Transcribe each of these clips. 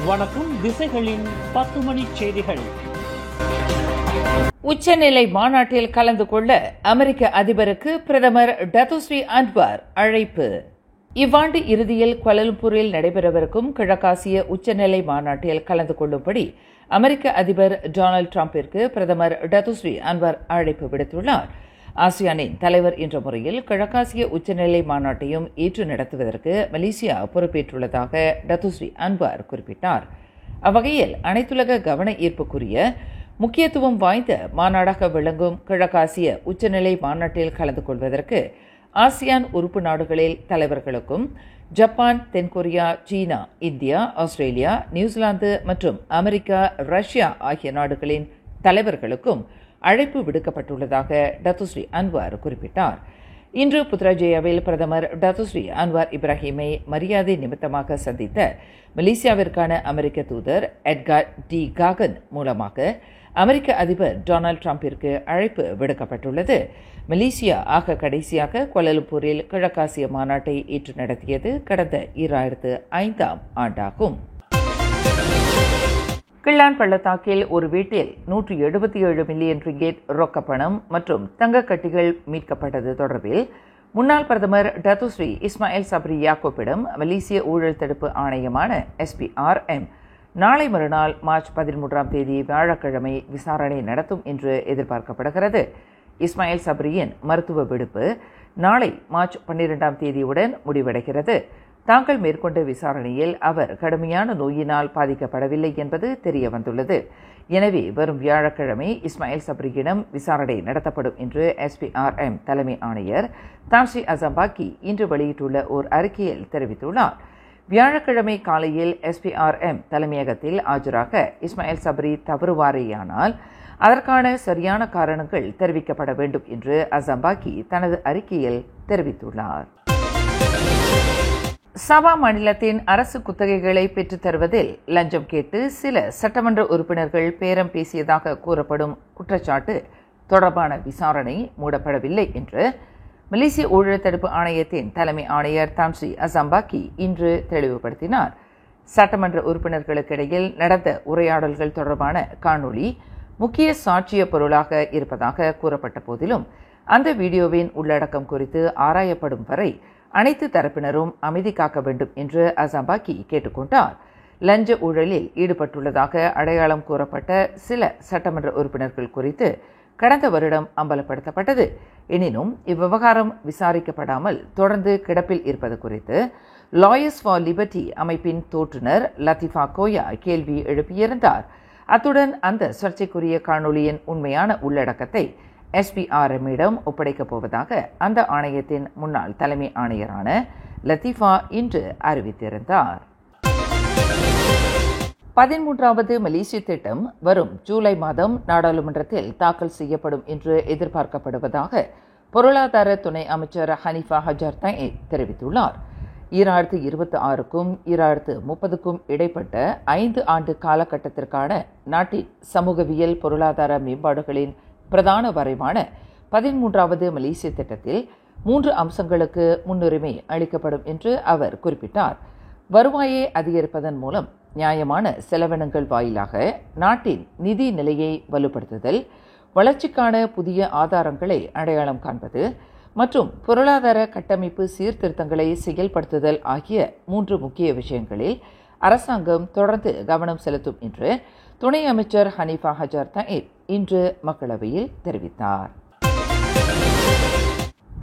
வணக்கம். திசைகளின் 10 மணி செய்திகள். உச்சநிலை மாநாட்டில் கலந்து கொள்ள அமெரிக்க அதிபருக்கு பிரதமர் டத்துஸ்ரீ அன்வார் அழைப்பு. இவ்வாண்டு இறுதியில் கோலாலம்பூரில் நடைபெறவிருக்கும் கிழக்காசிய உச்சநிலை மாநாட்டில் கலந்து கொள்ளும்படி அமெரிக்க அதிபர் டொனால்டு டிரம்பிற்கு பிரதமர் டத்துஸ்ரீ அன்வார் அழைப்பு விடுத்துள்ளார். ஆசியானின் தலைவர் என்ற முறையில் கிழக்காசிய உச்சநிலை மாநாட்டையும் ஏற்று நடத்துவதற்கு மலேசியா பொறுப்பேற்றுள்ளதாக டத்துஸ்ரீ அன்வார் குறிப்பிட்டார். அவ்வகையில் அனைத்துலக கவன ஈர்ப்புக்குரிய முக்கியத்துவம் வாய்ந்த மாநாடாக விளங்கும் கிழக்காசிய உச்சநிலை மாநாட்டில் கலந்து கொள்வதற்கு ஆசியான் உறுப்பு நாடுகளில் தலைவர்களுக்கும் ஜப்பான், தென்கொரியா, சீனா, இந்தியா, ஆஸ்திரேலியா, நியூசிலாந்து மற்றும் அமெரிக்கா, ரஷ்யா ஆகிய நாடுகளின் தலைவர்களுக்கும் அழைப்பு விடுக்கப்பட்டுள்ளதாக டத்துஸ்ரீ அன்வார் குறிப்பிட்டார். இன்று புத்ராஜயாவில் பிரதமர் டத்துஸ்ரீ அன்வார் இப்ராஹிமை மரியாதை நிமித்தமாக சந்தித்த மலேசியாவிற்கான அமெரிக்க தூதர் எட்கார் டி காகன் மூலமாக அமெரிக்க அதிபர் டொனால்டு டிரம்பிற்கு அழைப்பு விடுக்கப்பட்டுள்ளது. மலேசியா ஆக கடைசியாக கோலாலம்பூரில் கிழக்காசிய மாநாட்டை ஏற்று நடத்தியது கடந்த 2005 ஆண்டாகும். கிள்ளான் பள்ளத்தாக்கில் ஒரு வீட்டில் 177 மில்லியன் ரிங்கேட் ரொக்கப்பணம் மற்றும் தங்கக்கட்டிகள் மீட்கப்பட்டது தொடர்பில் முன்னாள் பிரதமர் டத்துஸ்ரீ இஸ்மாயில் சப்ரி யாக்கூப்பிடம் மலேசிய ஊழல் தடுப்பு ஆணையமான SPRM நாளை மறுநாள் மார்ச் 13ஆம் தேதி வியாழக்கிழமை விசாரணை நடத்தும் என்று எதிர்பார்க்கப்படுகிறது. இஸ்மாயில் சப்ரியின் மருத்துவ விடுப்பு நாளை மார்ச் 12ஆம் தேதியுடன் முடிவடைகிறது. தாங்கள் மேற்கொண்ட விசாரணையில் அவர் கடுமையான நோயினால் பாதிக்கப்படவில்லை என்பது தெரிய வந்துள்ளது. எனவே வரும் வியாழக்கிழமை இஸ்மாயில் சப்ரியிடம் விசாரணை நடத்தப்படும் என்று SPRM தலைமை ஆணையர் தான்ஸ்ரீ அசம்பாக்கி இன்று வெளியிட்டுள்ள ஓர் அறிக்கையில் தெரிவித்துள்ளார். வியாழக்கிழமை காலையில் SPRM தலைமையகத்தில் ஆஜராக இஸ்மாயில் சப்ரி தவறுவாரேயானால் அதற்கான சரியான காரணங்கள் தெரிவிக்கப்பட வேண்டும் என்று அசம்பாக்கி தனது அறிக்கையில் தெரிவித்துள்ளார். சபா மாநிலத்தின் அரசு குத்தகைகளை பெற்றுத் தருவதில் லஞ்சம் கேட்டு சில சட்டமன்ற உறுப்பினர்கள் பேரம் பேசியதாக கூறப்படும் குற்றச்சாட்டு தொடர்பான விசாரணை மூடப்படவில்லை என்று மலேசிய ஊழல் தடுப்பு ஆணையத்தின் தலைமை ஆணையர் தான்ஸ்ரீ அசம்பாக்கி இன்று தெளிவுபடுத்தினார். சட்டமன்ற உறுப்பினர்களுக்கிடையில் நடந்த உரையாடல்கள் தொடர்பான காணொளி முக்கிய சாட்சிய பொருளாக இருப்பதாக கூறப்பட்ட போதிலும் அந்த வீடியோவின் உள்ளடக்கம் குறித்து ஆராயப்படும் வரை அனைத்து தரப்பினரும் அமைதி காக்க வேண்டும் என்று அசம்பாக்கி கேட்டுக்கொண்டார். லஞ்ச ஊழலில் ஈடுபட்டுள்ளதாக அடையாளம் கூறப்பட்ட சில சட்டமன்ற உறுப்பினர்கள் குறித்து கடந்த வருடம் அம்பலப்படுத்தப்பட்டது. எனினும் இவ்விவகாரம் விசாரிக்கப்படாமல் தொடர்ந்து கிடப்பில் இருப்பது குறித்து லாயர்ஸ் ஃபார் லிபர்ட்டி அமைப்பின் தோற்றுநர் லத்திஃபா கோயா கேள்வி எழுப்பியிருந்தார். அத்துடன் அந்த சர்ச்சைக்குரிய காணொளியின் உண்மையான உள்ளடக்கத்தை SPRM-இடம் ஒப்படைக்கப் போவதாக அந்த ஆணையத்தின் முன்னாள் தலைமை ஆணையரான லத்திஃபா இன்று அறிவித்திருந்தார். 13வது மலேசிய திட்டம் வரும் ஜூலை மாதம் நாடாளுமன்றத்தில் தாக்கல் செய்யப்படும் என்று எதிர்பார்க்கப்படுவதாக பொருளாதார துணை அமைச்சர் ஹனீஃபா ஹஜார் தயீப் தெரிவித்துள்ளார். 2026க்கும் 2030க்கும் இடைப்பட்ட 5 ஆண்டு காலகட்டத்திற்கான நாட்டின் சமூகவியல் பொருளாதார மேம்பாடுகளின் பிரதான வரைவான 13வது மலேசிய திட்டத்தில் 3 அம்சங்களுக்கு முன்னுரிமை அளிக்கப்படும் என்று அவர் குறிப்பிட்டார். வருவாயை அதிகரிப்பதன் மூலம் நியாயமான செலவினங்கள் வாயிலாக நாட்டின் நிதி நிலையை வலுப்படுத்துதல், வளர்ச்சிக்கான புதிய ஆதாரங்களை அடையாளம் காண்பது மற்றும் பொருளாதார கட்டமைப்பு சீர்திருத்தங்களை செயல்படுத்துதல் ஆகிய 3 முக்கிய விஷயங்களில் அரசாங்கம் தொடர்ந்து கவனம் செலுத்தும் என்று துணை அமைச்சர் ஹனீஃபா ஹஜார் தயீப் இன்று மக்களவையில் தெரிவித்தார்.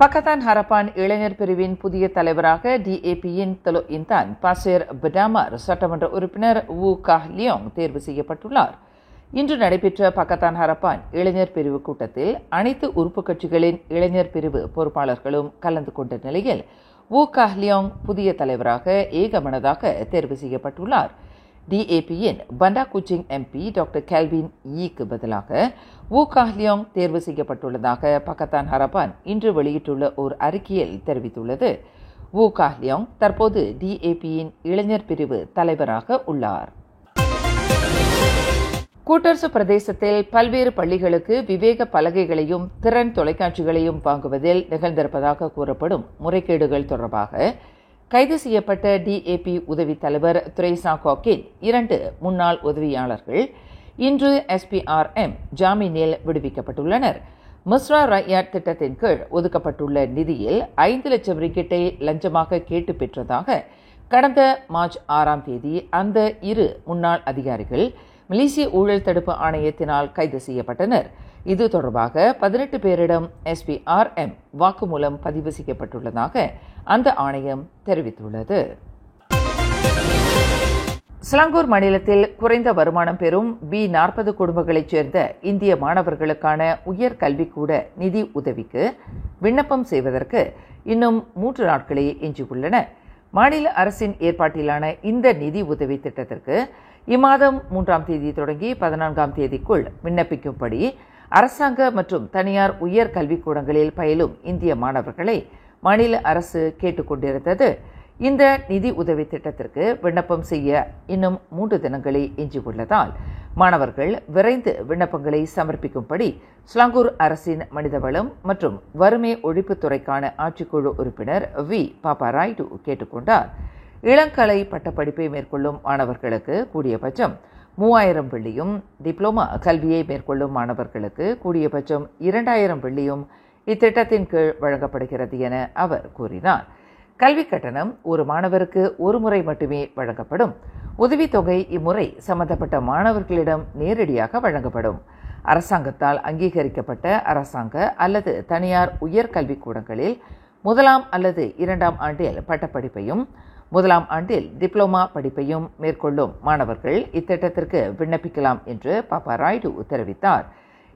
பக்கத்தான் ஹரப்பான் இளைஞர் பிரிவின் புதிய தலைவராக DAP-யின் தலோ இன்தான் பாசேர் படாமர் சட்டமன்ற உறுப்பினர் வு காஹ் லியோங் தேர்வு செய்யப்பட்டுள்ளார். இன்று நடைபெற்ற பக்கத்தான் ஹரப்பான் இளைஞர் பிரிவு கூட்டத்தில் அனைத்து உறுப்பு கட்சிகளின் இளைஞர் பிரிவு பொறுப்பாளர்களும் கலந்து கொண்ட நிலையில் வு காஹ் லியோங் புதிய தலைவராக ஏகமனதாக தேர்வு செய்யப்பட்டுள்ளார். DAP-யின் Bandar Kuching MP doctor Kelvin ஈக்கு பதிலாக வு காஹ் லியோங் தேர்வு செய்யப்பட்டுள்ளதாக பக்கத்தான் ஹரப்பான் இன்று வெளியிட்டுள்ள ஒரு அறிக்கையில் தெரிவித்துள்ளது. வு காஹ் லியோங் தற்போது DAP-யின் இளைஞர் பிரிவு தலைவராக உள்ளார். கூட்டரசு பிரதேசத்தில் பல்வேறு பள்ளிகளுக்கு விவேக பலகைகளையும் திறன் தொலைக்காட்சிகளையும் வாங்குவதில் நிகழ்ந்திருப்பதாக கூறப்படும் முறைகேடுகள் தொடர்பாக கைது செய்யப்பட்ட DAP உதவி தலைவர் திரேசா காக்கின் 2 முன்னாள் உதவியாளர்கள் இன்று SPRM ஜாமீனில் விடுவிக்கப்பட்டுள்ளனர். முஸ்ரா ரயாட் திட்டத்தின் கீழ் ஒதுக்கப்பட்டுள்ள நிதியில் 5 லட்சம் ரிங்கிட்டை லஞ்சமாக கேட்டு பெற்றதாக கடந்த மார்ச் 6ஆம் தேதி அந்த 2 முன்னாள் அதிகாரிகள் மலேசிய ஊழல் தடுப்பு ஆணையத்தினால் கைது செய்யப்பட்டனர். இது தொடர்பாக 18 பேரிடம் SPRM வாக்குமூலம் பதிவு செய்யப்பட்டுள்ளதாக அந்த ஆணையம் தெரிவித்துள்ளது. சிலாங்கூர் மாநிலத்தில் குறைந்த வருமானம் பெறும் B40 குடும்பங்களைச் சேர்ந்த இந்திய மாணவர்களுக்கான உயர் கல்விக்கூட நிதி உதவிக்கு விண்ணப்பம் செய்வதற்கு இன்னும் 3 நாட்களே எஞ்சியுள்ளன. மாநில அரசின் ஏற்பாட்டிலான இந்த நிதி உதவி திட்டத்திற்கு இம்மாதம் 3ஆம் தேதி தொடங்கி 14ஆம் தேதிக்குள் விண்ணப்பிக்கும்படி அரசாங்க மற்றும் தனியார் உயர் கல்விக்கூடங்களில் பயிலும் இந்திய மாணவர்களை மாநில அரசு கேட்டுக்கொண்டிருந்தது. இந்த நிதி உதவி திட்டத்திற்கு விண்ணப்பம் செய்ய இன்னும் 3 தினங்களே எஞ்சியுள்ளதால் மாணவர்கள் விரைந்து விண்ணப்பங்களை சமர்ப்பிக்கும்படி சிலாங்கூர் அரசின் மனிதவளம் மற்றும் வறுமை ஒழிப்புத்துறைக்கான ஆட்சிக்குழு உறுப்பினர் V. பாப்பாராய்டு கேட்டுக்கொண்டார். இளங்கலை பட்டப்படிப்பை மேற்கொள்ளும் மாணவர்களுக்கு கூடியபட்சம் 3000 வெள்ளியும், டிப்ளோமா கல்வியை மேற்கொள்ளும் மாணவர்களுக்கு கூடியபட்சம் 2000 வெள்ளியும் இத்திட்டத்தின் கீழ் வழங்கப்படுகிறது என அவர் கூறினார். கல்விக் கட்டணம் ஒரு மாணவருக்கு ஒரு முறை மட்டுமே வழங்கப்படும். உதவித்தொகை இம்முறை சம்பந்தப்பட்ட மாணவர்களிடம் நேரடியாக வழங்கப்படும். அரசாங்கத்தால் அங்கீகரிக்கப்பட்ட அரசாங்க அல்லது தனியார் உயர் கல்விக்கூடங்களில் 1ஆம் அல்லது 2ஆம் ஆண்டில் பட்டப்படிப்பையும் 1ஆம் ஆண்டில் டிப்ளோமா படிப்பையும் மேற்கொள்ளும் மாணவர்கள் இத்திட்டத்திற்கு விண்ணப்பிக்கலாம் என்று பாப்பாராய்டு தெரிவித்தார்.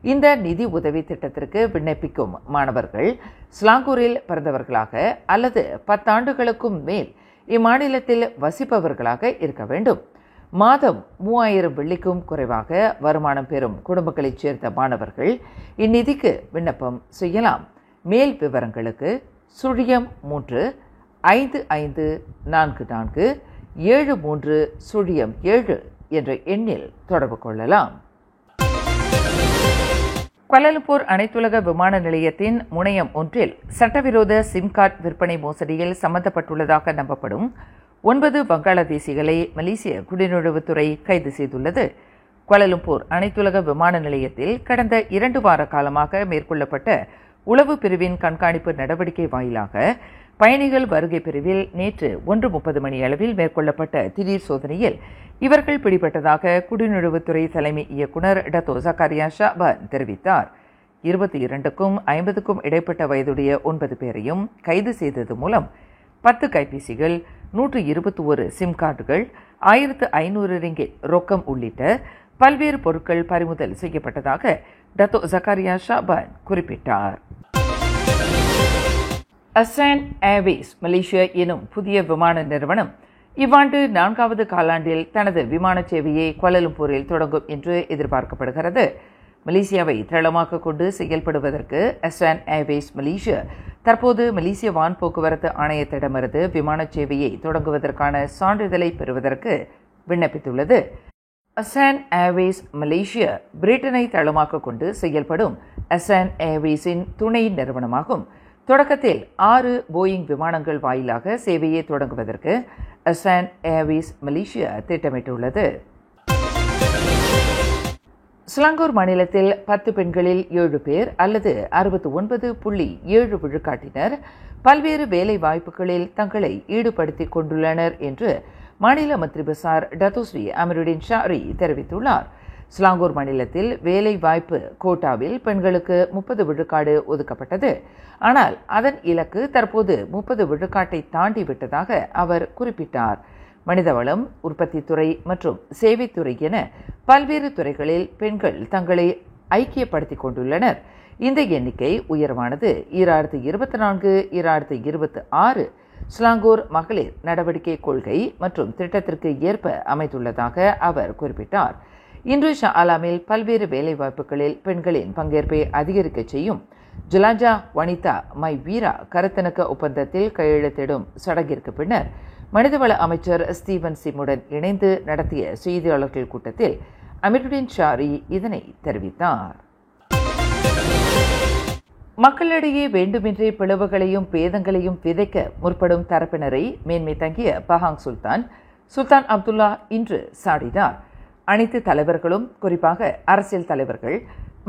இந்த நிதி உதவி திட்டத்திற்கு விண்ணப்பிக்கும் மாணவர்கள் சிலாங்கூரில் பிறந்தவர்களாக அல்லது 10 ஆண்டுகளுக்கும் மேல் இம்மாநிலத்தில் வசிப்பவர்களாக இருக்க வேண்டும். மாதம் 3000 வெள்ளிக்கும் குறைவாக வருமானம் பெறும் குடும்பங்களைச் சேர்ந்த மாணவர்கள் இந்நிதிக்கு விண்ணப்பம் செய்யலாம். மேல் விவரங்களுக்கு 0355447307 என்ற எண்ணில் தொடர்பு கொள்ளலாம். குவாலாலம்பூர் அனைத்துலக விமான நிலையத்தின் முனையம் ஒன்றில் சட்டவிரோத சிம் கார்டு விற்பனை மோசடியில் சம்பந்தப்பட்டுள்ளதாக நம்பப்படும் 9 வங்காளதேசிகளை மலேசிய குடிநுழைவுத்துறை கைது செய்துள்ளது. குவாலாலம்பூர் அனைத்துலக விமான நிலையத்தில் கடந்த 2 வார காலமாக மேற்கொள்ளப்பட்ட உளவு பிரிவின் கண்காணிப்பு நடவடிக்கை வாயிலாக பயணிகள் வருகை பிரிவில் நேற்று 1:30 மணி அளவில் மேற்கொள்ளப்பட்ட திடீர் சோதனையில் இவர்கள் பிடிபட்டதாக குடிநுழைவுத்துறை தலைமை இயக்குநர் டத்தோ ஜக்காரியா ஷாபான் தெரிவித்தார். 22க்கும் 50க்கும் இடைப்பட்ட வயதுடைய 9 பேரையும் கைது செய்தது மூலம் 10 கைபேசிகள், 121 சிம் கார்டுகள், 1500 ரிங்கிட் ரொக்கம் உள்ளிட்ட பல்வேறு பொருட்கள் பறிமுதல் செய்யப்பட்டதாக டத்தோ ஜக்காரியா ஷாபான் குறிப்பிட்டார். அசான் ஏர்வேஸ் மலேசியா எனும் புதிய விமான நிறுவனம் இவ்வாண்டு 4வது காலாண்டில் தனது விமான சேவையை குவாலாலம்பூரில் தொடங்கும் என்று எதிர்பார்க்கப்படுகிறது. மலேசியாவை தளமாக கொண்டு செயல்படுவதற்கு அசான் ஏர்வேஸ் மலேசியா தற்போது மலேசிய வான் போக்குவரத்து ஆணையத்திடமிருந்து விமான சேவையை தொடங்குவதற்கான சான்றிதழை பெறுவதற்கு விண்ணப்பித்துள்ளது. அசான் ஏர்வேஸ் மலேசியா பிரிட்டனை தளமாக கொண்டு செயல்படும் அசான் ஏர்வேஸின் துணை நிறுவனமாகும். தொடக்கத்தில் 6 போயிங் விமானங்கள் வாயிலாக சேவையை தொடங்குவதற்கு அசான் ஏர்வேஸ் மலேசியா திட்டமிட்டுள்ளது. சிலாங்கூர் மாநிலத்தில் 10 பெண்களில் 7 பேர் அல்லது 69.7 விழுக்காட்டினர் பல்வேறு வேலை வாய்ப்புகளில் தங்களை ஈடுபடுத்திக் கொண்டுள்ளனர் என்று மாநில மந்திரி பசார் டத்தோஸ்ரீ அமருடின் ஷாரி தெரிவித்துள்ளார். சிலாங்கூர் மாநிலத்தில் வேலை வாய்ப்பு கோட்டாவில் பெண்களுக்கு 30 விழுக்காடு ஒதுக்கப்பட்டது. ஆனால் அதன் இலக்கு தற்போது 30 விழுக்காட்டை தாண்டி விட்டதாக அவர் குறிப்பிட்டார். மனிதவளம், உற்பத்தித்துறை மற்றும் சேவைத்துறை என பல்வேறு துறைகளில் பெண்கள் தங்களை ஐக்கியப்படுத்திக் கொண்டுள்ளனர். இந்த எண்ணிக்கை உயர்வானது 2024-2026 சிலாங்கூர் மகளிர் நடவடிக்கை கொள்கை மற்றும் திட்டத்திற்கு ஏற்ப அமைத்துள்ளதாக அவர் குறிப்பிட்டார். இன்று ஷா ஆலாமில் பல்வேறு வேலைவாய்ப்புகளில் பெண்களின் பங்கேற்பை அதிகரிக்க செய்யும் ஜலாஜா வனிதா மை வீரா கருத்திணக்க ஒப்பந்தத்தில் கையெழுத்திடும் சடங்கிற்கு பின்னர் மனிதவள அமைச்சர் ஸ்டீவன் சிம்முடன் இணைந்து நடத்திய செய்தியாளர்கள் கூட்டத்தில் அமருடின் ஷாரி இதனை தெரிவித்தார். மக்களிடையே வேண்டுமென்றே பிளவுகளையும் பேதங்களையும் விதைக்க முற்படும் தரப்பினரை மேன்மை தங்கிய பஹாங் சுல்தான் அப்துல்லா இன்று சாடினார். அனைத்து தலைவர்களும், குறிப்பாக அரசியல் தலைவர்கள்,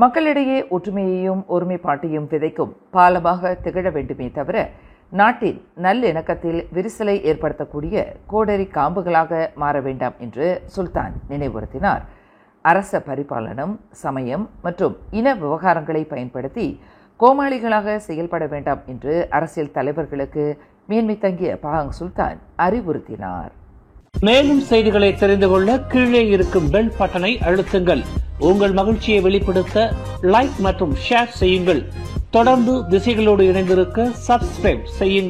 மக்களிடையே ஒற்றுமையையும் ஒருமைப்பாட்டையும் விதைக்கும் பாலமாக திகழ வேண்டுமே தவிர நாட்டின் நல்லிணக்கத்தில் விரிசலை ஏற்படுத்தக்கூடிய கோடரி காம்புகளாக மாற வேண்டாம் என்று சுல்தான் நினைவுறுத்தினார். அரச பரிபாலனம், சமயம் மற்றும் இன விவகாரங்களை பயன்படுத்தி கோமாளிகளாக செயல்பட வேண்டாம் என்று அரசியல் தலைவர்களுக்கு மேன்மை தங்கிய பஹாங் சுல்தான் அறிவுறுத்தினார். மேலும் செய்திகளை தெரிந்து கொள்ள கீழே இருக்கும் பெல் பட்டனை அழுத்துங்கள். உங்கள் மகிழ்ச்சியை வெளிப்படுத்த லைக் மற்றும் ஷேர் செய்யுங்கள். தொடர்ந்து திசைகளோடு இணைந்திருக்க சப்ஸ்கிரைப் செய்யுங்கள்.